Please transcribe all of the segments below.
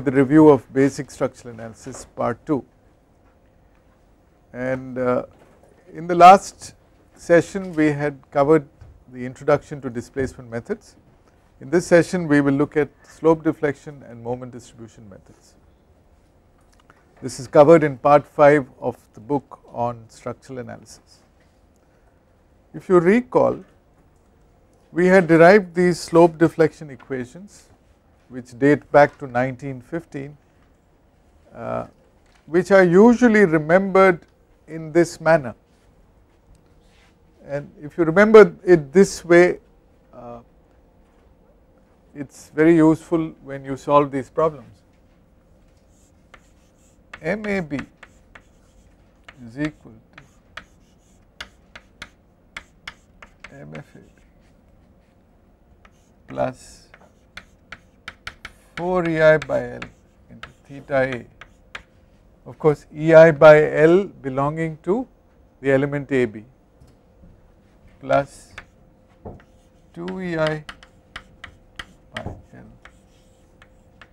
with the review of basic structural analysis part 2. And in the last session we had covered the introduction to displacement methods. In this session we will look at slope deflection and moment distribution methods. This is covered in part 5 of the book on structural analysis. If you recall, we had derived these slope deflection equations which date back to 1915, which are usually remembered in this manner. And if you remember it this way, it is very useful when you solve these problems. MAB is equal to MFAB plus 4 EI by L into theta A. Of course, EI by L belonging to the element AB plus 2 EI by L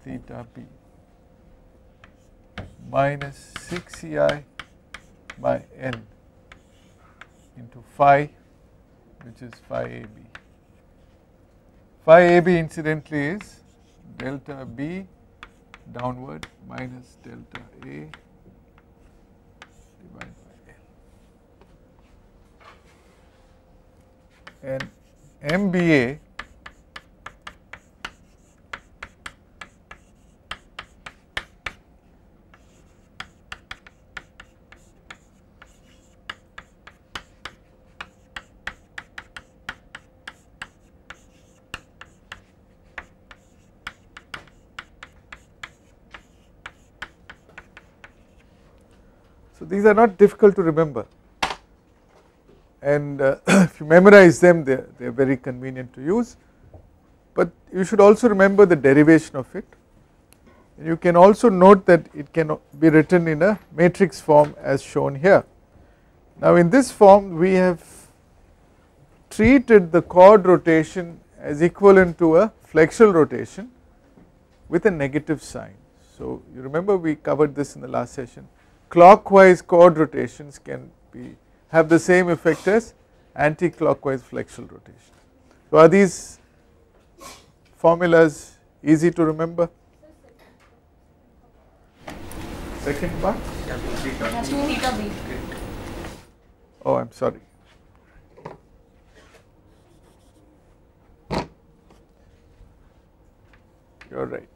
theta B minus 6 EI by N into phi, which is phi AB. Phi AB incidentally is delta B downward minus delta A divided by L. And MBA so these are not difficult to remember, and if you memorize them they are very convenient to use, but you should also remember the derivation of it. And you can also note that it can be written in a matrix form as shown here. Now in this form we have treated the chord rotation as equivalent to a flexural rotation with a negative sign. So you remember we covered this in the last session. Clockwise chord rotations can have the same effect as anti-clockwise flexural rotation. So are these formulas easy to remember? Second part? Oh, I am sorry. You are right.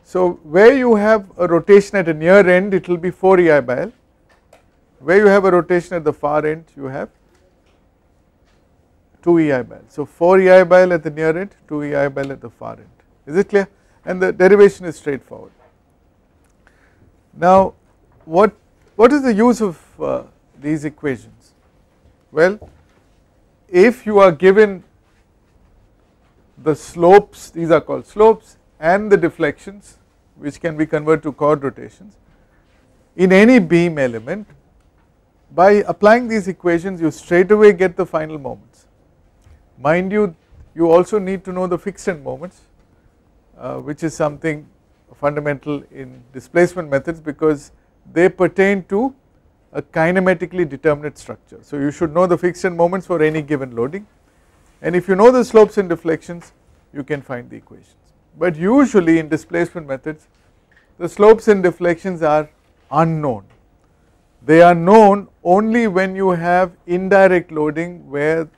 So where you have a rotation at a near end, it will be 4 EI by L. Where you have a rotation at the far end, you have 2 EI by L. So 4 EI by L at the near end, 2 EI by L at the far end. Is it clear? And the derivation is straightforward. Now what is the use of these equations? Well, if you are given the slopes, these are called slopes, and the deflections which can be converted to chord rotations in any beam element, by applying these equations you straight away get the final moments. Mind you, you also need to know the fixed end moments, which is something fundamental in displacement methods because they pertain to a kinematically determinate structure. So you should know the fixed end moments for any given loading, and if you know the slopes and deflections you can find the equations. But usually in displacement methods the slopes and deflections are unknown. They are known only when you have indirect loading where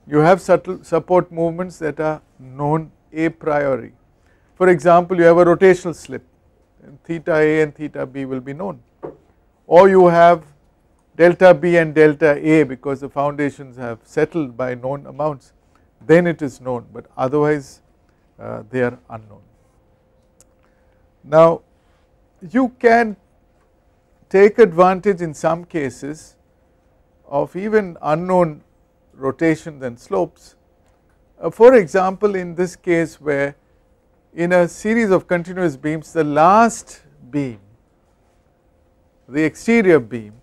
you have subtle support movements that are known a priori. For example, you have a rotational slip and theta A and theta B will be known, or you have delta B and delta A because the foundations have settled by known amounts, then it is known, but otherwise they are unknown. Now you can take advantage in some cases of even unknown rotations and slopes. For example, in this case where in a series of continuous beams the last beam, the exterior beam,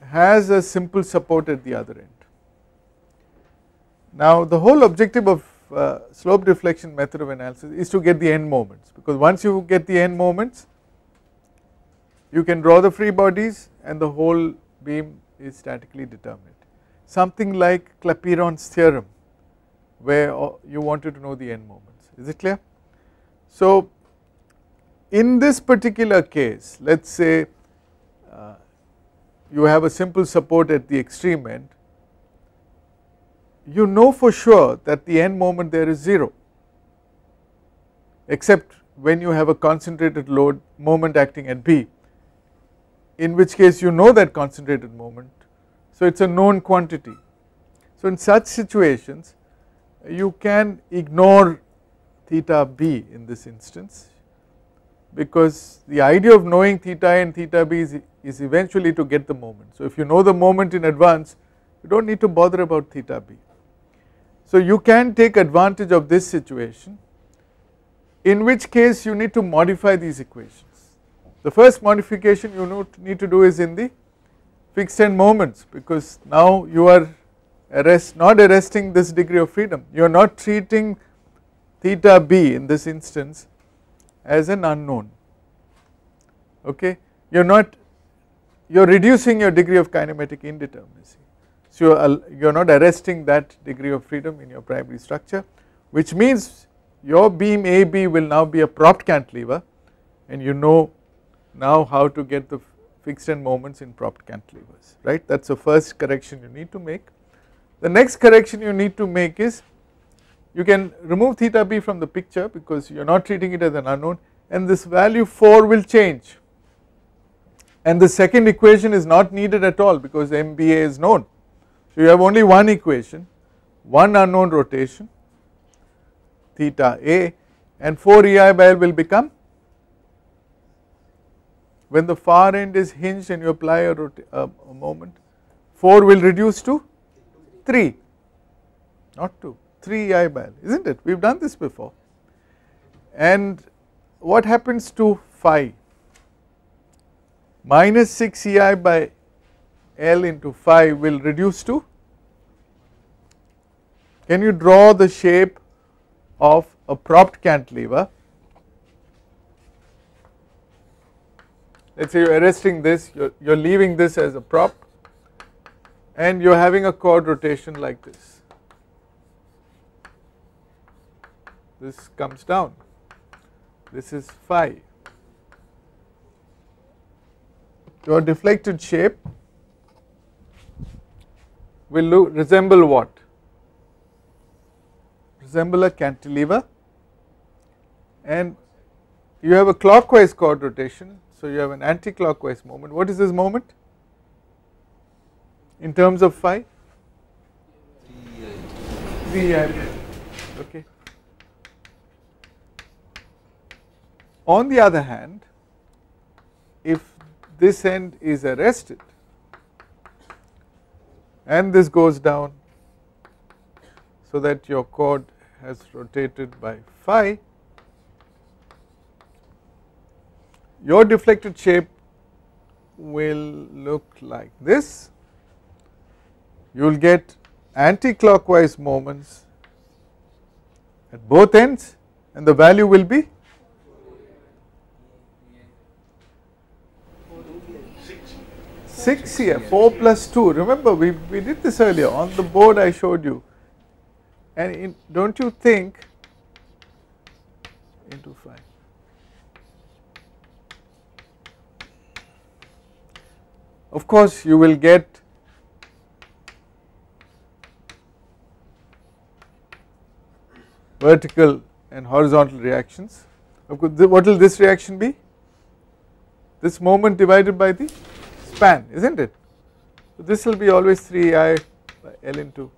has a simple support at the other end. Now the whole objective of slope deflection method of analysis is to get the end moments, because once you get the end moments you can draw the free bodies and the whole beam is statically determinate. Something like Clapeyron's theorem, where you wanted to know the end moments. Is it clear? So in this particular case, let us say you have a simple support at the extreme end, you know for sure that the end moment there is 0, except when you have a concentrated load moment acting at B, in which case you know that concentrated moment, so it is a known quantity. So in such situations you can ignore theta B in this instance, because the idea of knowing theta A and theta B is eventually to get the moment. So if you know the moment in advance, you do not need to bother about theta B. So you can take advantage of this situation, in which case you need to modify these equations. The first modification you need to do is in the fixed end moments, because now you are not arresting this degree of freedom, you are not treating theta B in this instance as an unknown, okay. You are reducing your degree of kinematic indeterminacy, so you are not arresting that degree of freedom in your primary structure, which means your beam AB will now be a propped cantilever, and you know now how to get the fixed end moments in propped cantilevers, right. That is the first correction you need to make. The next correction you need to make is, you can remove theta B from the picture because you are not treating it as an unknown, and this value 4 will change, and the second equation is not needed at all because MBA is known. So you have only one equation, one unknown rotation theta A, and 4 EI by L will become, when the far end is hinged and you apply a moment, 4 will reduce to 3, not 2, 3 EI by L, is not it? We have done this before. And what happens to phi? Minus 6 EI by L into phi will reduce to, can you draw the shape of a propped cantilever? Let us say you are arresting this, you are leaving this as a prop, and you are having a chord rotation like this. This comes down, this is phi. Your deflected shape will resemble what? Resemble a cantilever, and you have a clockwise chord rotation, so you have an anti-clockwise moment. What is this moment in terms of phi? 3i. Okay. On the other hand, if this end is arrested and this goes down so that your chord has rotated by phi, your deflected shape will look like this. You will get anti-clockwise moments at both ends, and the value will be 6 here, 4 plus 2. Remember, we did this earlier on the board, I showed you, and do not you think into phi. Of course, you will get vertical and horizontal reactions. Of course, what will this reaction be? This moment divided by the span, isn't it? So this will be always 3I by L into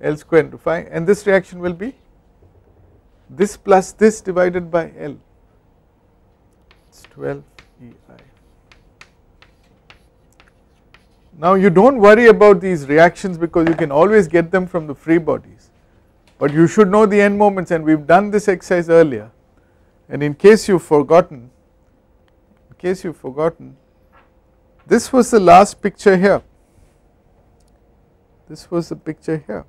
L square into phi, and this reaction will be this plus this divided by L. It's 12 EI. Now you do not worry about these reactions because you can always get them from the free bodies, but you should know the end moments, and we have done this exercise earlier. And in case you have forgotten, this was the last picture here, this was the picture here.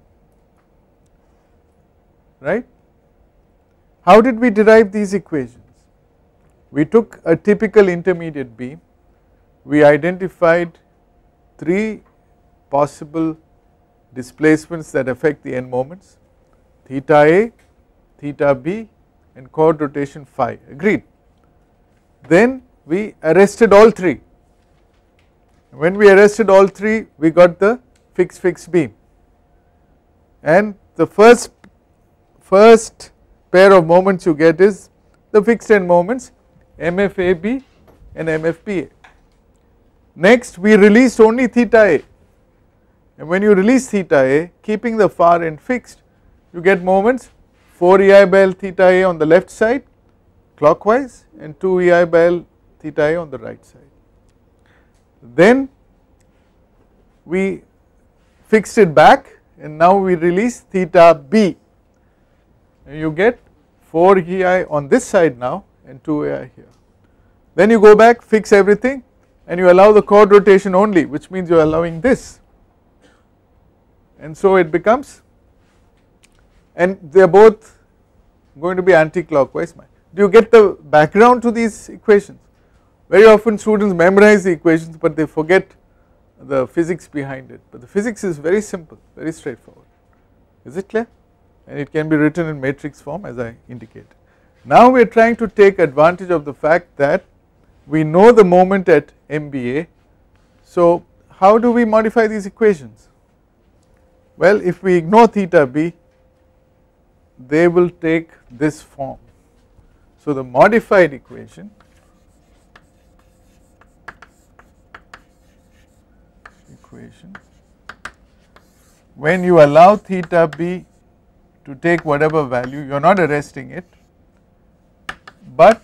right. How did we derive these equations? We took a typical intermediate beam, we identified 3 possible displacements that affect the end moments, theta A, theta B and chord rotation phi, agreed. Then we arrested all 3. When we arrested all 3, we got the fixed beam, and the first pair of moments you get is the fixed end moments MFAB and MFBA. Next we released only theta A, and when you release theta A, keeping the far end fixed, you get moments 4 EI by L theta A on the left side clockwise and 2 EI by L theta A on the right side. Then we fixed it back, and now we release theta B, and you get 4 EI on this side now and 2 EI here. Then you go back, fix everything, and you allow the chord rotation only, which means you are allowing this, and so it becomes, and they are both going to be anti-clockwise. Do you get the background to these equations? Very often students memorize the equations, but they forget the physics behind it, but the physics is very simple, very straightforward. Is it clear? And it can be written in matrix form as I indicated. Now we are trying to take advantage of the fact that we know the moment at MBA. So how do we modify these equations? Well, if we ignore theta B, they will take this form. So the modified equation when you allow theta B to take whatever value, you are not arresting it, but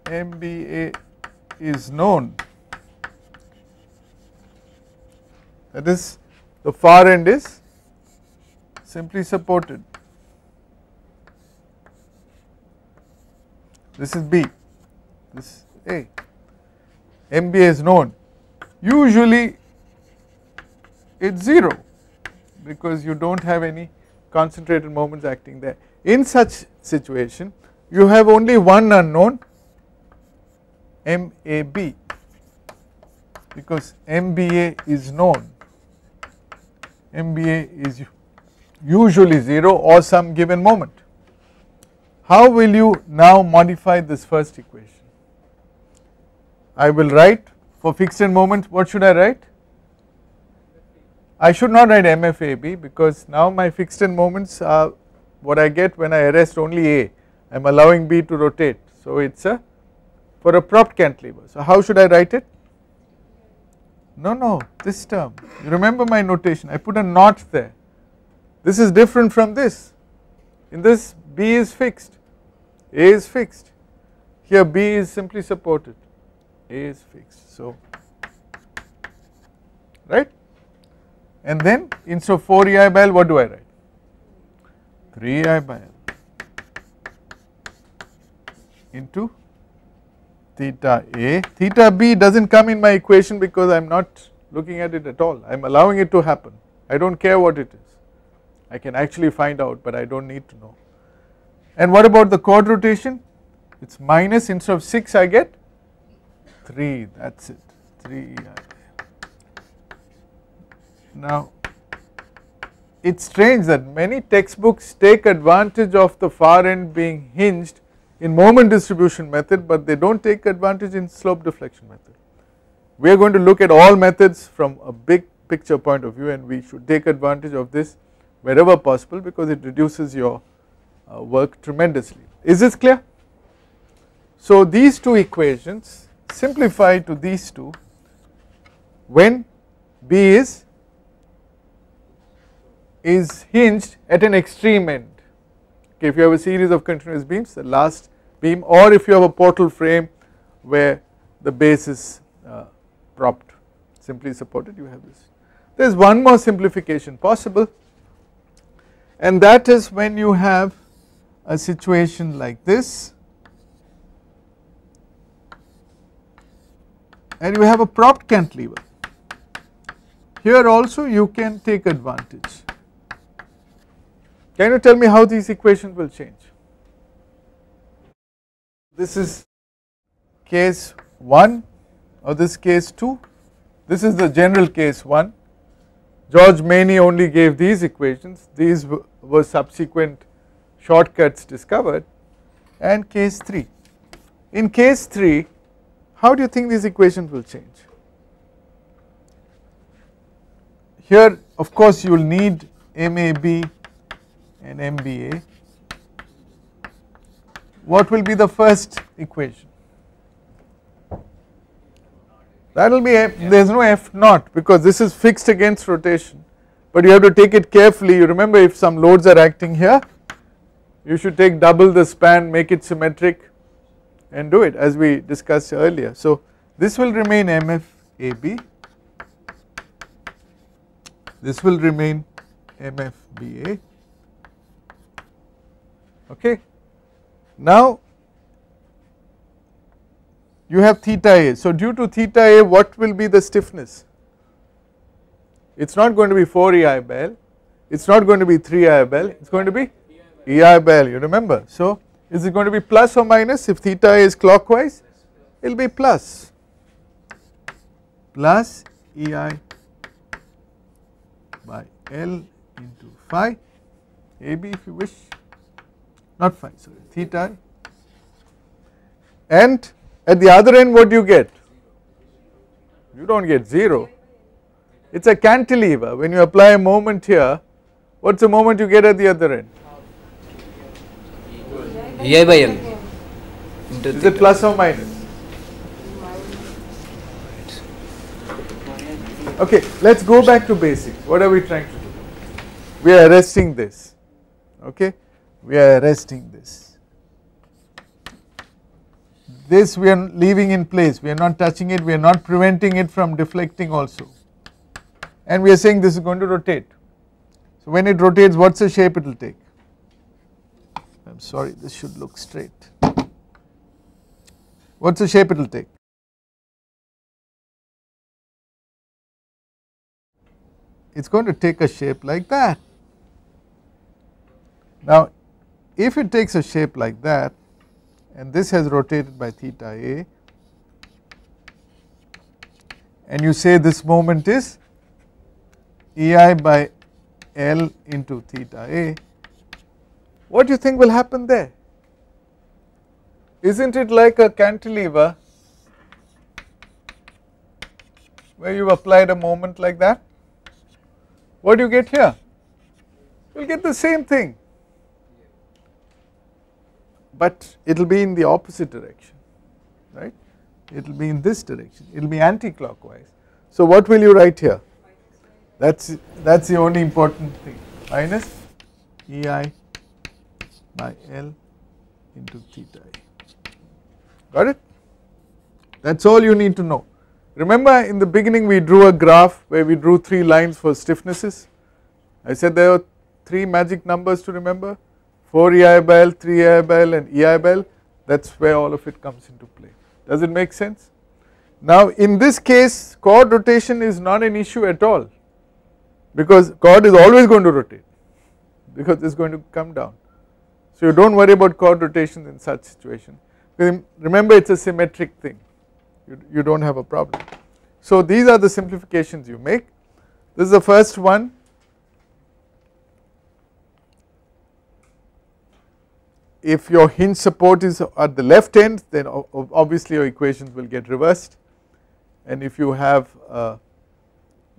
MBA is known, that is the far end is simply supported. This is B, this is A. MBA is known. Usually it is 0 because you do not have any concentrated moments acting there. In such situation you have only one unknown, MAB, because MBA is known. MBA is usually 0 or some given moment. How will you now modify this first equation? I will write for fixed end moments, what should I write? I should not write MFAB because now my fixed end moments are what I get when I arrest only A. I am allowing B to rotate. So it is for a propped cantilever. So how should I write it? No, this term. You remember my notation, I put a naught there. This is different from this. In this B is fixed, A is fixed. Here B is simply supported, A is fixed. So, right? And then instead of 4 EI by L, what do I write? 3 EI by L into theta A. Theta B does not come in my equation because I am not looking at it at all. I am allowing it to happen. I do not care what it is. I can actually find out, but I do not need to know. And what about the chord rotation? It is minus, instead of 6 I get 3, that is it, 3 EI by L. Now it is strange that many textbooks take advantage of the far end being hinged in moment distribution method, but they do not take advantage in slope deflection method. We are going to look at all methods from a big picture point of view, and we should take advantage of this wherever possible because it reduces your work tremendously. Is this clear? So these two equations simplify to these two when B is hinged at an extreme end. Okay, if you have a series of continuous beams, the last beam, or if you have a portal frame where the base is propped, simply supported, you have this. There is one more simplification possible, and that is when you have a situation like this and you have a propped cantilever. Here also you can take advantage. Can you tell me how these equations will change? This is case 1 or this case 2. This is the general case 1. George Maney only gave these equations, these were subsequent shortcuts discovered, and case 3. In case 3, how do you think these equations will change? Here of course you will need MAB and MBA. What will be the first equation? That will be there is no F naught because this is fixed against rotation, but you have to take it carefully. You remember, if some loads are acting here, you should take double the span, make it symmetric and do it as we discussed earlier. So this will remain MFAB, this will remain MFBA. Okay. Now you have theta A. So due to theta A, what will be the stiffness? It is not going to be 4 EI by L, it is not going to be 3 EI by L, it is going to be EI by L, you remember. So is it going to be plus or minus? If theta A is clockwise, it will be plus EI by L into phi AB, if you wish, not phi, sorry, theta, and at the other end what do you get? You do not get 0, it is a cantilever. When you apply a moment here, what is the moment you get at the other end? EI by L. Is it plus or minus? Okay, let us go back to basics. What are we trying to do? We are arresting this, okay, we are arresting this. This we are leaving in place, we are not touching it, we are not preventing it from deflecting also, and we are saying this is going to rotate. So when it rotates, what is the shape it will take? I am sorry, this should look straight. What is the shape it will take? It is going to take a shape like that. Now if it takes a shape like that, and this has rotated by theta A, and you say this moment is EI by L into theta A, what do you think will happen there? Isn't it like a cantilever where you have applied a moment like that? What do you get here? You will get the same thing, but it will be in the opposite direction, right? It will be in this direction, it will be anti-clockwise. So what will you write here? That's the only important thing, minus EI by L into theta A. Got it? That's all you need to know. Remember, in the beginning we drew a graph where we drew 3 lines for stiffnesses. I said there are 3 magic numbers to remember, 4 EI by L, 3 EI by L and EI by L. That is where all of it comes into play. Does it make sense? Now in this case, chord rotation is not an issue at all, because chord is always going to rotate, because it is going to come down. So you do not worry about chord rotation in such situation. Remember, it is a symmetric thing, you do not have a problem. So these are the simplifications you make. This is the first one. If your hinge support is at the left end, then obviously your equations will get reversed, and if you have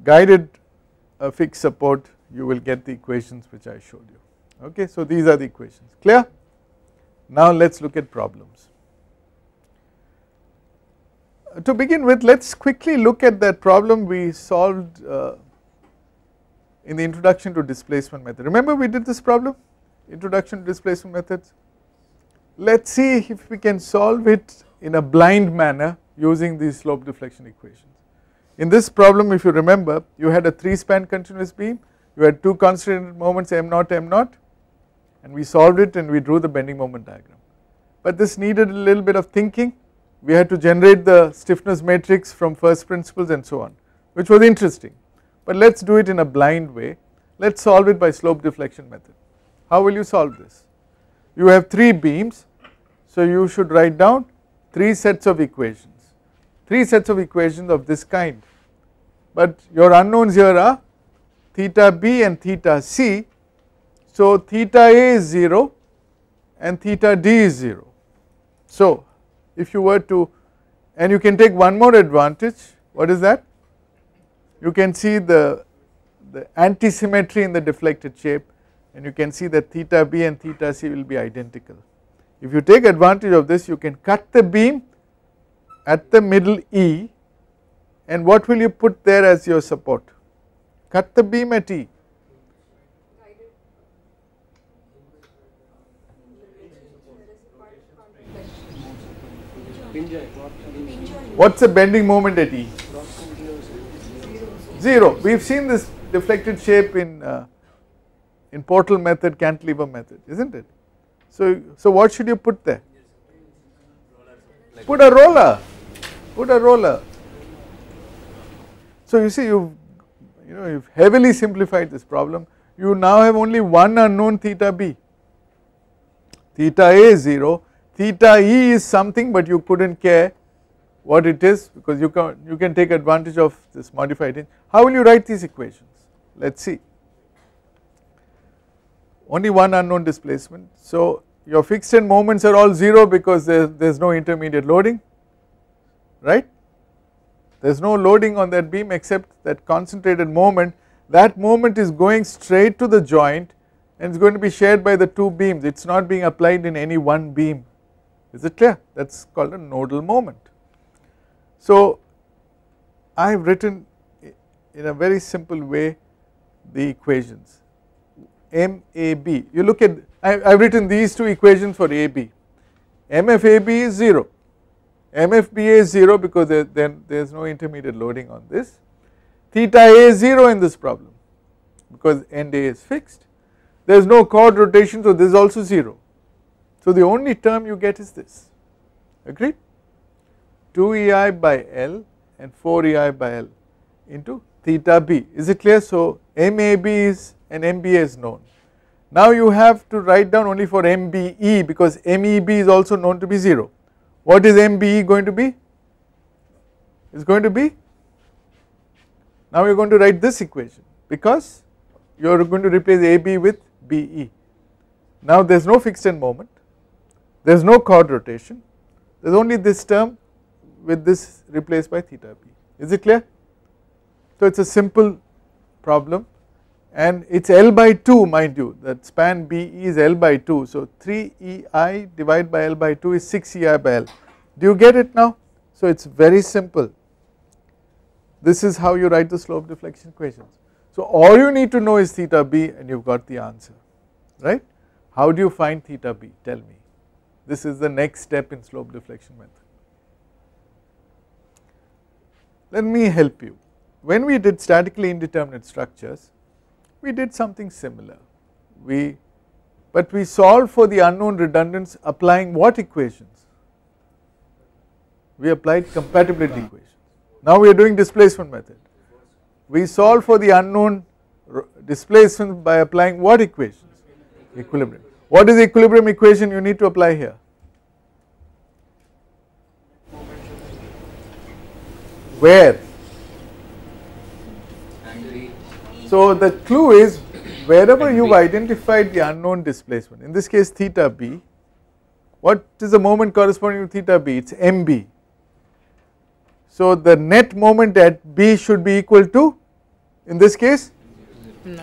guided fixed support, you will get the equations which I showed you. Okay, so these are the equations. Clear? Now let us look at problems. To begin with, let us quickly look at that problem we solved in the introduction to displacement method. Remember we did this problem, introduction to displacement methods. Let us see if we can solve it in a blind manner using these slope deflection equations. In this problem, if you remember, you had a 3-span continuous beam, you had 2 concentrated moments m0, m0, and we solved it and we drew the bending moment diagram. But this needed a little bit of thinking. We had to generate the stiffness matrix from first principles and so on, which was interesting, but let us do it in a blind way. Let us solve it by slope deflection method. How will you solve this? You have 3 beams, so you should write down 3 sets of equations, 3 sets of equations of this kind, but your unknowns here are theta b and theta c. So theta a is 0 and theta d is 0. So if you were to, and you can take one more advantage, what is that? You can see the anti-symmetry in the deflected shape, and you can see that theta b and theta c will be identical. If you take advantage of this, you can cut the beam at the middle E, and what will you put there as your support? Cut the beam at E. What's the bending moment at E? 0. We have seen this deflected shape in portal method, cantilever method, isn't it? So what should you put there? Put a roller. Put a roller. So you see, you've heavily simplified this problem. You now have only one unknown theta b. Theta a is 0. Theta e is something, but you couldn't care what it is because you can take advantage of this modified range. How will you write these equations? Let us see. Only one unknown displacement. So your fixed end moments are all 0 because there is no intermediate loading, right? There is no loading on that beam except that concentrated moment. That moment is going straight to the joint and it is going to be shared by the 2 beams. It is not being applied in any one beam. Is it clear? That is called a nodal moment. So I have written in a very simple way the equations. MAB, you look at, I have written these 2 equations for AB. MFAB is 0, MFBA is 0 because there is no intermediate loading on this. Theta A is 0 in this problem because end A is fixed. There is no chord rotation, so this is also 0. So the only term you get is this, agreed? 2EI by L and 4EI by L into theta B. Is it clear? So MAB is and MBA is known. Now you have to write down only for MBE because MEB is also known to be 0. What is MBE going to be? It's going to be, now you are going to write this equation because you are going to replace AB with BE. Now there is no fixed end moment, there is no chord rotation, there is only this term with this replaced by theta B. Is it clear? So it is a simple problem and it is L by 2, mind you, that span BE is L by 2. So 3EI divided by L by 2 is 6EI by L. Do you get it now? So it is very simple. This is how you write the slope deflection equations. So all you need to know is theta B and you have got the answer, right? How do you find theta B? Tell me. This is the next step in slope deflection method. Let me help you. When we did statically indeterminate structures, we did something similar. But we solved for the unknown redundants applying what equations? We applied compatibility equations. Now we are doing displacement method. We solved for the unknown displacement by applying what equations? Equilibrium. What is the equilibrium equation you need to apply here? Where? So the clue is wherever you have identified the unknown displacement, in this case theta b, what is the moment corresponding to theta b? It is mb. So the net moment at b should be equal to, in this case, m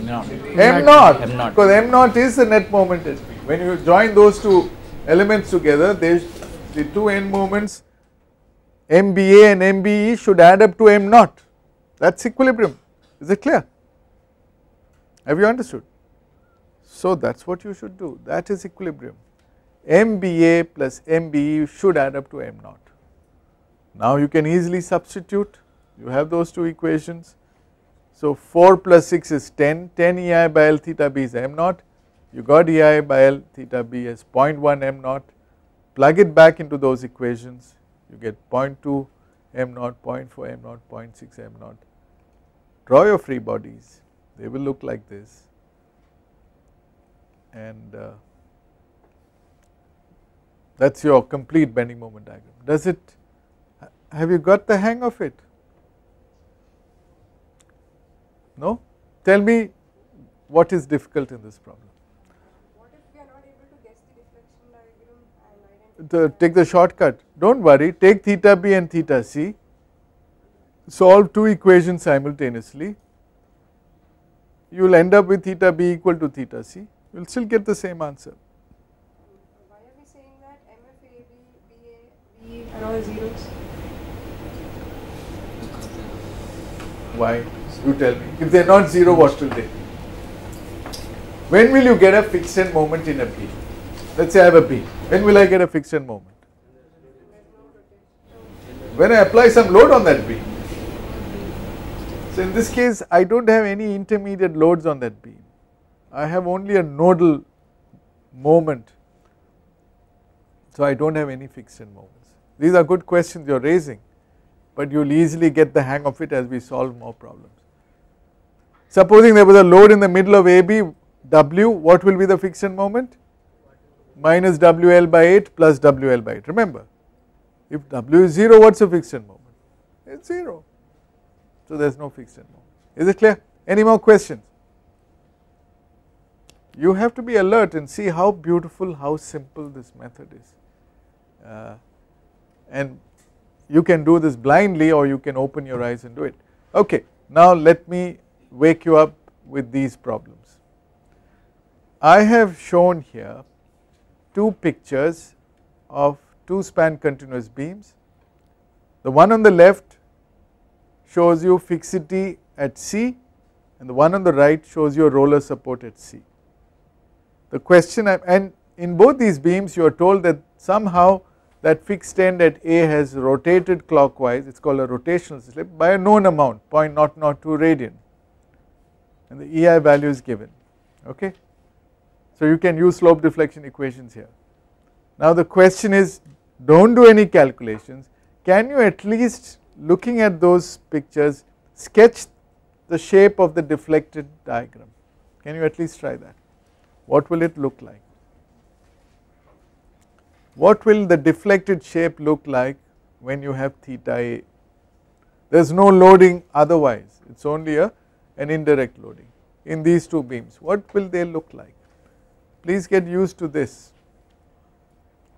naught, because m naught is the net moment at b. When you join those 2 elements together, the 2 end moments MBA and MBE should add up to m naught. That is equilibrium. Is it clear? Have you understood? So that is what you should do. That is equilibrium. MBA plus MBE should add up to m naught. Now you can easily substitute. You have those 2 equations. So 4 plus 6 is 10. 10 EI by L theta b is m naught. You got EI by L theta b as 0.1 m naught. Plug it back into those equations. You get 0.2 m naught, 0.4 m naught, 0.6 m naught. Draw your free bodies, they will look like this. and that is your complete bending moment diagram. Does it, have you got the hang of it? No? Tell me what is difficult in this problem. What if we are not able to guess the deflection diagram and identify? Take the shortcut, do not worry, take theta b and theta c, solve two equations simultaneously, you will end up with theta b equal to theta c, you will still get the same answer. Why are we saying that MF, AB, BA, BE are all zeros? Why? You tell me. If they are not 0, what will they be? When will you get a fixed end moment in a beam? Let us say I have a beam. When will I get a fixed end moment? When I apply some load on that beam. So in this case I do not have any intermediate loads on that beam. I have only a nodal moment. So I do not have any fixed end moments. These are good questions you are raising, but you will easily get the hang of it as we solve more problems. Supposing there was a load in the middle of AB, W, what will be the fixed end moment? Minus WL by 8 plus WL by 8. Remember, if W is 0, what is the fixed end moment? It is 0. So there is no fixed end moment. Is it clear? Any more questions? You have to be alert and see how beautiful, how simple this method is. And you can do this blindly or you can open your eyes and do it. Okay, now let me wake you up with these problems. I have shown here two pictures of two span continuous beams. The one on the left shows you fixity at C and the one on the right shows you a roller support at C. The question, and in both these beams you are told that somehow that fixed end at A has rotated clockwise, it is called a rotational slip, by a known amount 0.002 radian, and the EI value is given. Okay. So you can use slope deflection equations here. Now the question is, do not do any calculations, can you at least, looking at those pictures, sketch the shape of the deflected diagram? Can you at least try that? What will it look like? What will the deflected shape look like when you have theta A? There is no loading otherwise, it is only an indirect loading in these two beams. What will they look like? Please get used to this.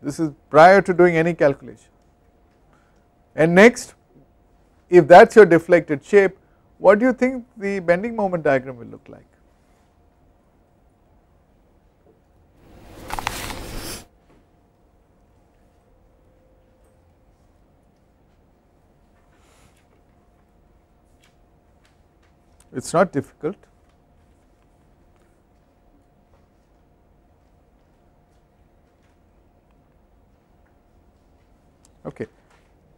This is prior to doing any calculation. And next, if that is your deflected shape, what do you think the bending moment diagram will look like? It is not difficult. Okay,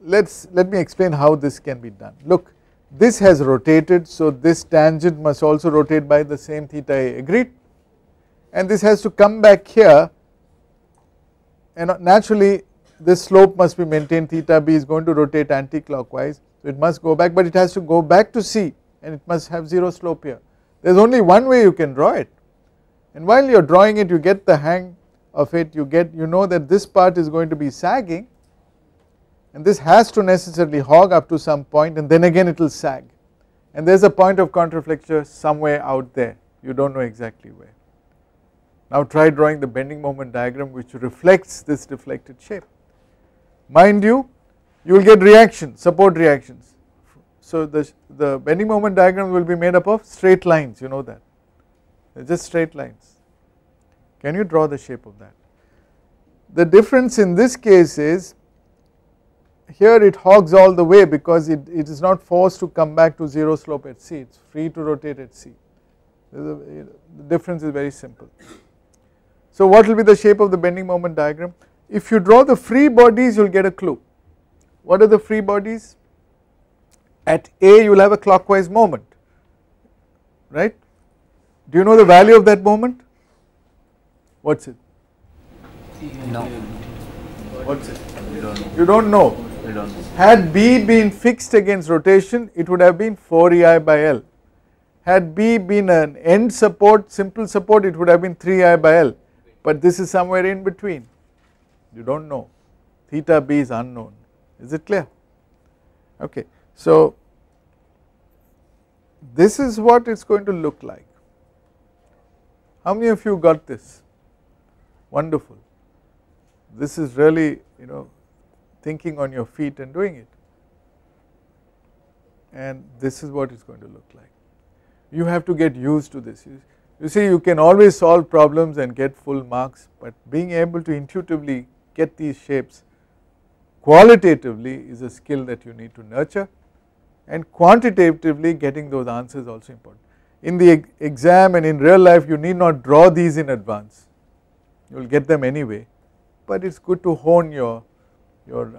let me explain how this can be done. Look, this has rotated, so this tangent must also rotate by the same theta A, agreed? And this has to come back here, and naturally this slope must be maintained, theta B is going to rotate anti-clockwise, so it must go back, but it has to go back to C and it must have 0 slope here. There is only one way you can draw it, and while you are drawing it you get the hang of it, you know that this part is going to be sagging and this has to necessarily hog up to some point and then again it will sag, and there is a point of contraflexure somewhere out there, you do not know exactly where. Now try drawing the bending moment diagram which reflects this deflected shape. Mind you, you will get reactions, support reactions. So the bending moment diagram will be made up of straight lines, you know that, they are just straight lines. Can you draw the shape of that? The difference in this case is, here it hogs all the way because it is not forced to come back to 0 slope at C, it is free to rotate at C. The difference is very simple. So what will be the shape of the bending moment diagram? If you draw the free bodies you will get a clue. What are the free bodies? At A you will have a clockwise moment, right? Do you know the value of that moment? What is it? No. What is it? We don't know. You do not know. We don't know. Had B been fixed against rotation, it would have been 4 EI by L. Had B been an end support, simple support, it would have been 3I by L, but this is somewhere in between, you do not know, theta B is unknown, is it clear? Okay. So, this is what it is going to look like. How many of you got this? Wonderful. This is really, thinking on your feet and doing it, and this is what it is going to look like. You have to get used to this. You see, you can always solve problems and get full marks, but being able to intuitively get these shapes qualitatively is a skill that you need to nurture, and quantitatively getting those answers also important. In the exam and in real life, you need not draw these in advance, you will get them anyway, but it is good to hone your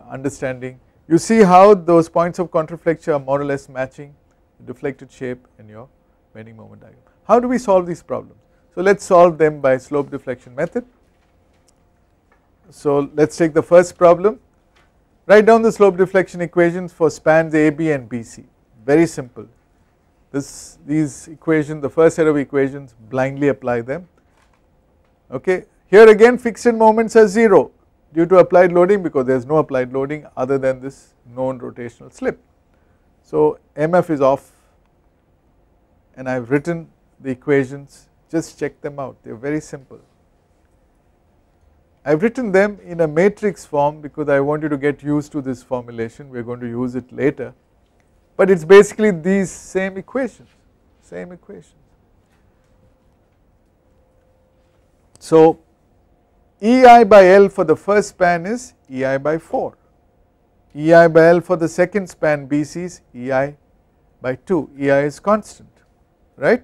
understanding. You see how those points of contraflexure are more or less matching the deflected shape and your bending moment diagram. How do we solve these problems? So, let us solve them by slope deflection method. So, let us take the first problem. Write down the slope deflection equations for spans AB and BC, very simple. These equations, the first set of equations, blindly apply them. Okay. Here again fixed moments are 0 due to applied loading, because there is no applied loading other than this known rotational slip. So, MF is off, and I have written the equations, just check them out, they are very simple. I have written them in a matrix form because I want you to get used to this formulation, we are going to use it later, but it is basically these same equations, So, EI by L for the first span is EI by 4, EI by L for the second span BC is EI by 2, EI is constant, right.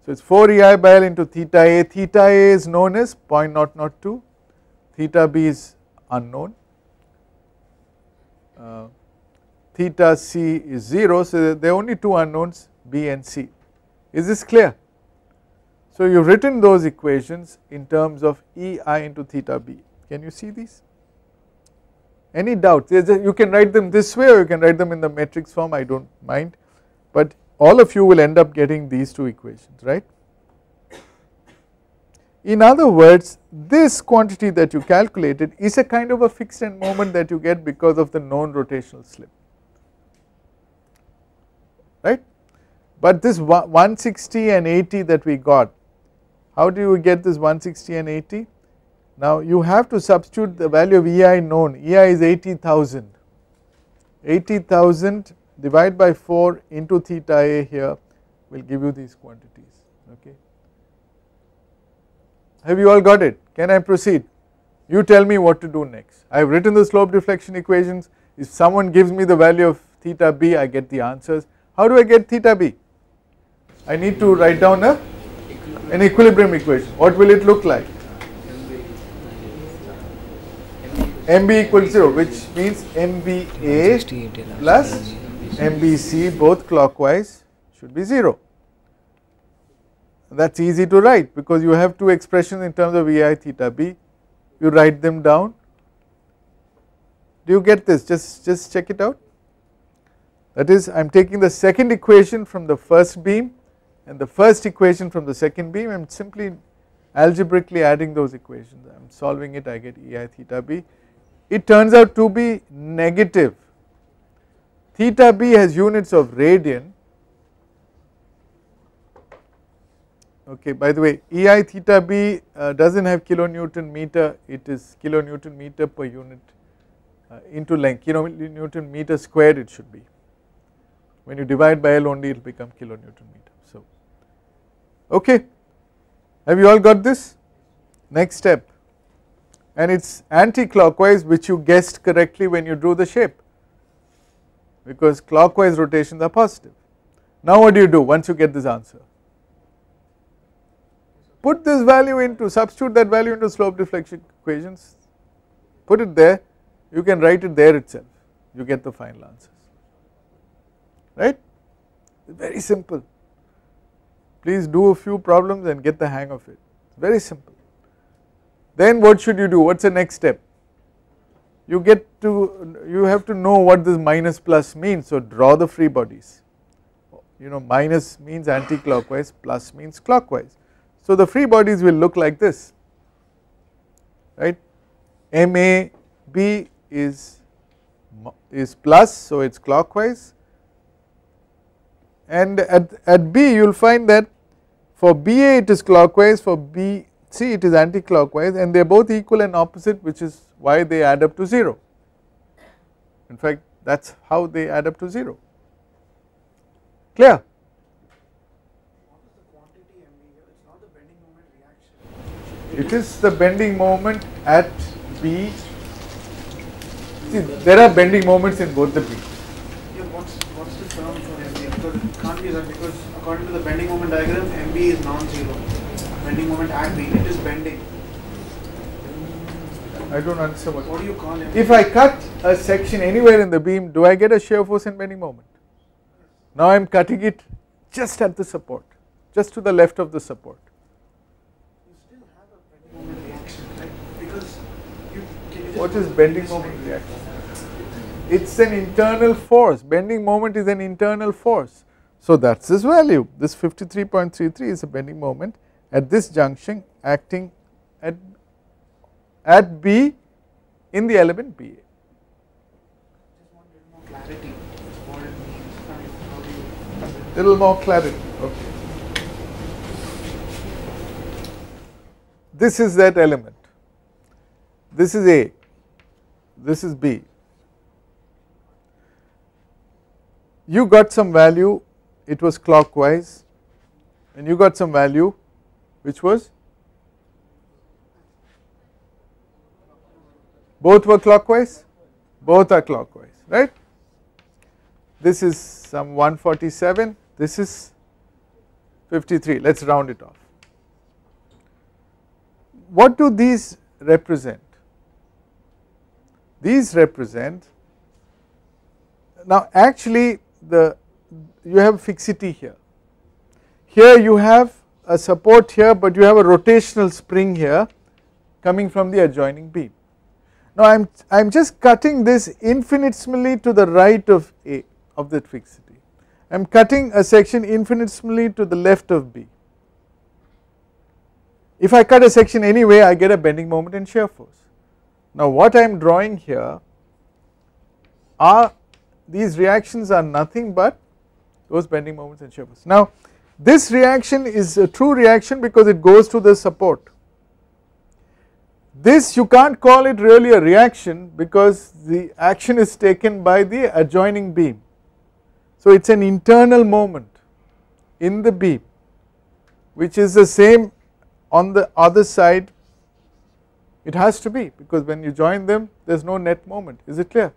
So, it is 4 EI by L into theta A is known as 0.002, theta B is unknown, theta C is 0, so there are only two unknowns B and C. Is this clear? So, you have written those equations in terms of EI into theta B. Can you see these? Any doubts? You can write them this way or you can write them in the matrix form, I do not mind, but all of you will end up getting these two equations, right. In other words, this quantity that you calculated is a kind of a fixed end moment that you get because of the known rotational slip, right. But this 160 and 80 that we got, how do you get this 160 and 80? Now you have to substitute the value of EI known, EI is 80,000, 80,000 divided by 4 into theta A here will give you these quantities, okay. Have you all got it? Can I proceed? You tell me what to do next. I have written the slope deflection equations, if someone gives me the value of theta B, I get the answers. How do I get theta B? I need to write down an equilibrium equation. What will it look like? MB equals 0, which means MBA plus MBC both clockwise should be 0. That is easy to write because you have two expressions in terms of EI theta B, you write them down. Do you get this? Just check it out. That is, I am taking the second equation from the first beam and the first equation from the second beam, I am simply algebraically adding those equations, I am solving it, I get EI theta B. It turns out to be negative. Theta B has units of radian. Okay, by the way, EI theta B does not have kilonewton meter, it is kilonewton meter per unit into length, kilonewton meter squared it should be. When you divide by L only it will become kilonewton meter. So, okay, have you all got this? Next step, and it is anti-clockwise, which you guessed correctly when you drew the shape, because clockwise rotations are positive. Now what do you do once you get this answer? Put this value into, substitute that value into slope deflection equations, put it there, you can write it there itself, you get the final answers, right. Very simple. Please do a few problems and get the hang of it, very simple. Then what should you do? What is the next step? You have to know what this minus plus means, so draw the free bodies. minus means anti-clockwise, plus means clockwise. So the free bodies will look like this, right? MAB is plus, so it is clockwise, and at B you will find that for BA it is clockwise, for BC it is anti-clockwise, and they are both equal and opposite, which is why they add up to 0. In fact, that is how they add up to 0. Clear? What is the quantity MB here? It's not the bending moment reaction. It is the bending moment at B. See, there are bending moments in both the B. Yeah, what's the term for MB? Because it can't be that, because according to the bending moment diagram, MB is non-zero. Bending moment at B, it is bending. I don't understand What do you call MB? If I cut a section anywhere in the beam, do I get a shear force and bending moment? Now I am cutting it just at the support, just to the left of the support. You still have a bending moment reaction, right? Because can you just What go is to the bending previous moment slide? reaction? It's an internal force. Bending moment is an internal force. So that's this value. This 53.33 is a bending moment at this junction acting at B in the element BA. Just want a little more clarity what it means. I mean, how do you? Little more clarity. Okay. This is that element. This is A. This is B. You got some value, it was clockwise, and you got some value which was, both were clockwise, both are clockwise, right? This is some 147, this is 53, let us round it off. What do these represent? These represent, now actually you have fixity here. Here you have a support here, but you have a rotational spring here coming from the adjoining beam. Now I am just cutting this infinitesimally to the right of A, of that fixity. I am cutting a section infinitesimally to the left of B. If I cut a section anyway, I get a bending moment and shear force. Now what I am drawing here are, these reactions are nothing but those bending moments and shear force. Now this reaction is a true reaction because it goes to the support. This you can't call it really a reaction because the action is taken by the adjoining beam. So it is an internal moment in the beam which is the same on the other side. It has to be, because when you join them there is no net moment. Is it clear?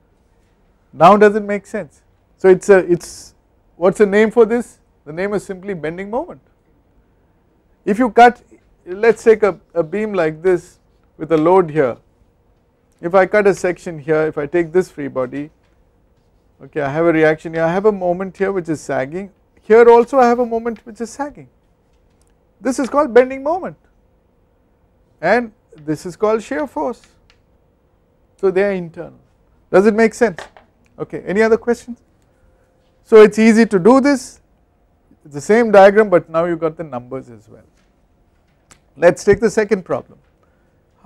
Now does it make sense? So it's what's the name for this? The name is simply bending moment. If you cut, let us take a beam like this with a load here. If I cut a section here, if I take this free body, okay, I have a reaction here, I have a moment here which is sagging, here also I have a moment which is sagging. This is called bending moment and this is called shear force. So they are internal. Does it make sense? Okay, any other questions? So it is easy to do this, it is the same diagram but now you got the numbers as well. Let us take the second problem.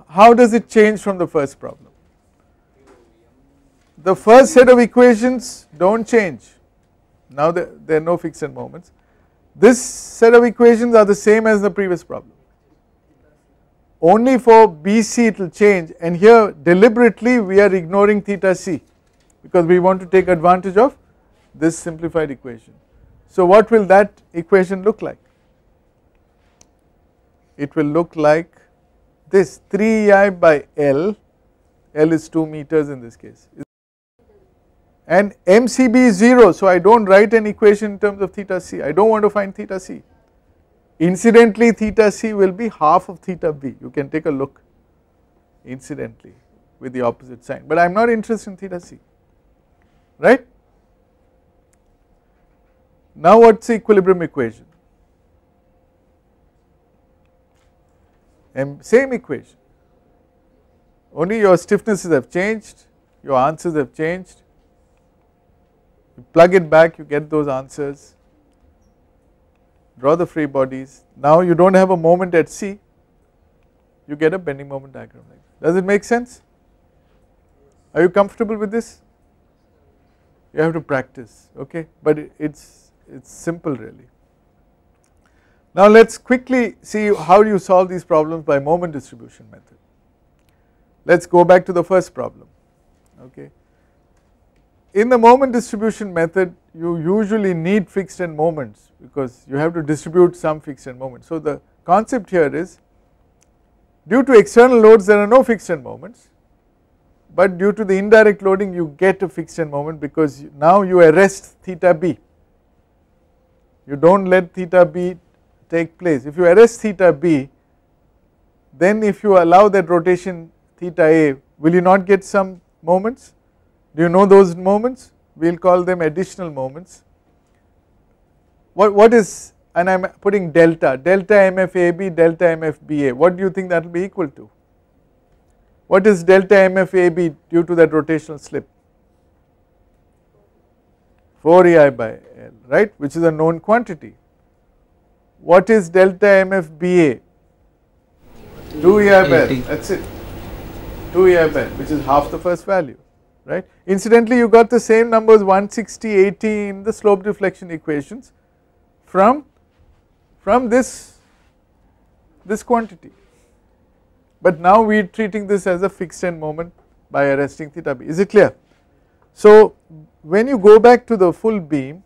How does it change from the first problem? The first set of equations do not change, now there are no fixed moments. This set of equations are the same as the previous problem. Only for BC it will change, and here deliberately we are ignoring theta c because we want to take advantage of this simplified equation. So what will that equation look like? It will look like this 3ei by L, L is 2 meters in this case, and MCB is 0, so I do not write an equation in terms of theta c, I do not want to find theta c. Incidentally theta c will be half of theta b, you can take a look incidentally with the opposite sign, but I am not interested in theta c, right. Now what is the equilibrium equation? Same equation, only your stiffnesses have changed, your answers have changed, you plug it back, you get those answers, draw the free bodies. Now you do not have a moment at C, you get a bending moment diagram like that. Does it make sense? Are you comfortable with this? You have to practice, okay, but it's simple really. Now let us quickly see how you solve these problems by moment distribution method. Let us go back to the first problem, okay. In the moment distribution method you usually need fixed end moments because you have to distribute some fixed end moments. So the concept here is, due to external loads there are no fixed end moments, but due to the indirect loading you get a fixed end moment because now you arrest theta b, you do not let theta b take place. If you arrest theta b, then if you allow that rotation theta a, will you not get some moments? Do you know those moments? We will call them additional moments. What is, and I am putting delta MFAB, delta MFBA, what do you think that will be equal to? What is delta MFAB due to that rotational slip? 4EI by L, right, which is a known quantity. What is delta MFBA? 2EI by L, that is it, 2EI by L, which is half the first value, right. Incidentally you got the same numbers 160, 80 in the slope deflection equations from this quantity, but now we are treating this as a fixed end moment by arresting theta b. Is it clear? So when you go back to the full beam,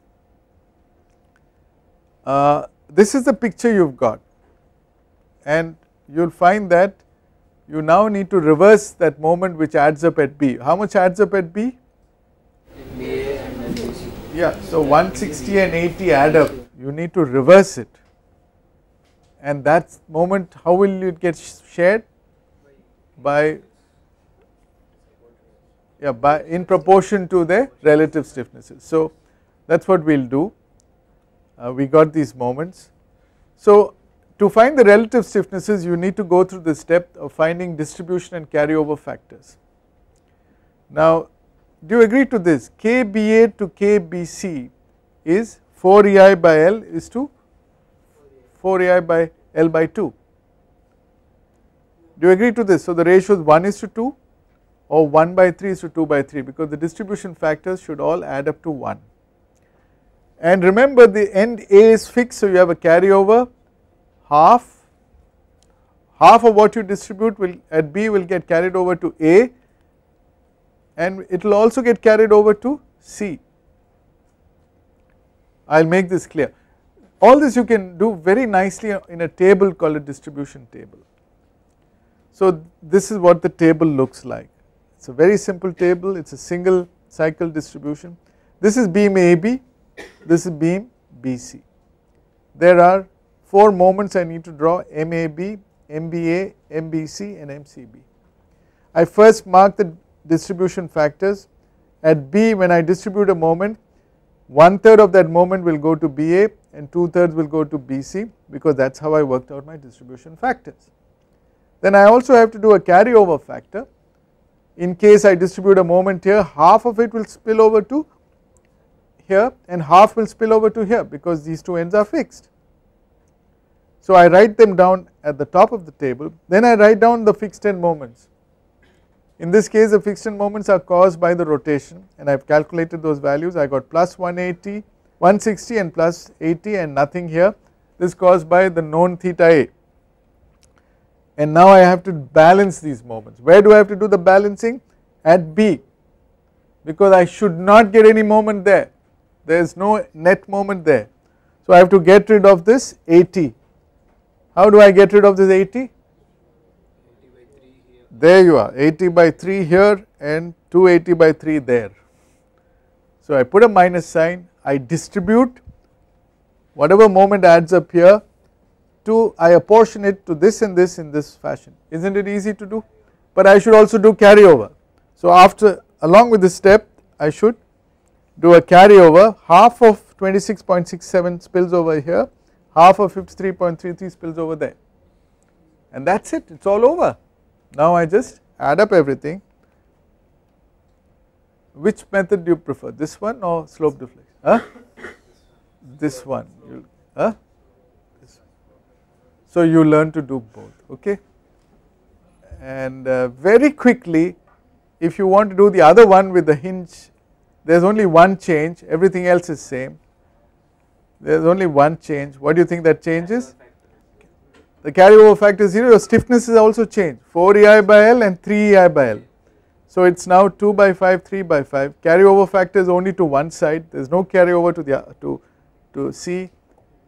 this is the picture you have got, and you will find that you now need to reverse that moment which adds up at B. How much adds up at B? BA and BC. Yeah, so 160 and 80 add up, you need to reverse it, and that moment how will it get shared? By in proportion to the relative stiffnesses. So that is what we will do. We got these moments. So to find the relative stiffnesses you need to go through the step of finding distribution and carryover factors. Now do you agree to this? KBA to KBC is 4EI by L is to 4EI by L by 2. Do you agree to this? So the ratio is 1:2 or 1/3:2 by 3 because the distribution factors should all add up to 1. And remember the end A is fixed, so you have a carryover, half of what you distribute will at B will get carried over to A, and it will also get carried over to C. I will make this clear. All this you can do very nicely in a table called a distribution table. So this is what the table looks like. It is a very simple table, it is a single cycle distribution. This is beam AB, this is beam BC. There are 4 moments I need to draw: MAB, MBA, MBC and MCB. I first mark the distribution factors. At B, when I distribute a moment, 1/3 of that moment will go to BA and 2/3 will go to BC because that is how I worked out my distribution factors. Then I also have to do a carryover factor. In case I distribute a moment here, half of it will spill over to here and half will spill over to here because these two ends are fixed. So I write them down at the top of the table, then I write down the fixed end moments. In this case the fixed end moments are caused by the rotation, and I have calculated those values. I got plus 180, 160 and plus 80 and nothing here. This is caused by the known theta A. And now I have to balance these moments. Where do I have to do the balancing? At B, because I should not get any moment there. There is no net moment there. So I have to get rid of this 80. How do I get rid of this 80? There you are, 80 by 3 here and 280 by 3 there. So I put a minus sign, I distribute whatever moment adds up here to, I apportion it to this and this in this fashion. Isn't it easy to do? But I should also do carryover. So after, along with this step, I should do a carryover. Half of 26.67 spills over here, half of 53.33 spills over there, and that is it, it is all over. Now I just add up everything. Which method do you prefer, this one or slope deflection? This one, So you learn to do both, okay. And very quickly, if you want to do the other one with the hinge, there is only one change, everything else is same. There is only one change. What do you think that change is? The carryover factor is 0, your stiffness is also changed, 4 EI by L and 3 EI by L. So it is now 2 by 5, 3 by 5, carryover factor is only to one side, there is no carryover to the to C.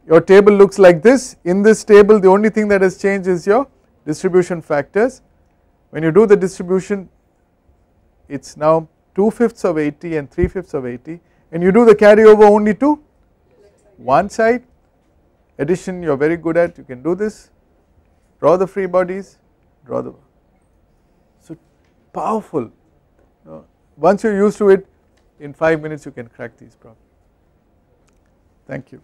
Your table looks like this. In this table the only thing that has changed is your distribution factors. When you do the distribution, it is now 2/5 of 80 and 3/5 of 80, and you do the carryover only to one side. Addition you are very good at, you can do this. Draw the free bodies, draw the, so powerful. Once you are used to it, in 5 minutes you can crack these problems. Thank you.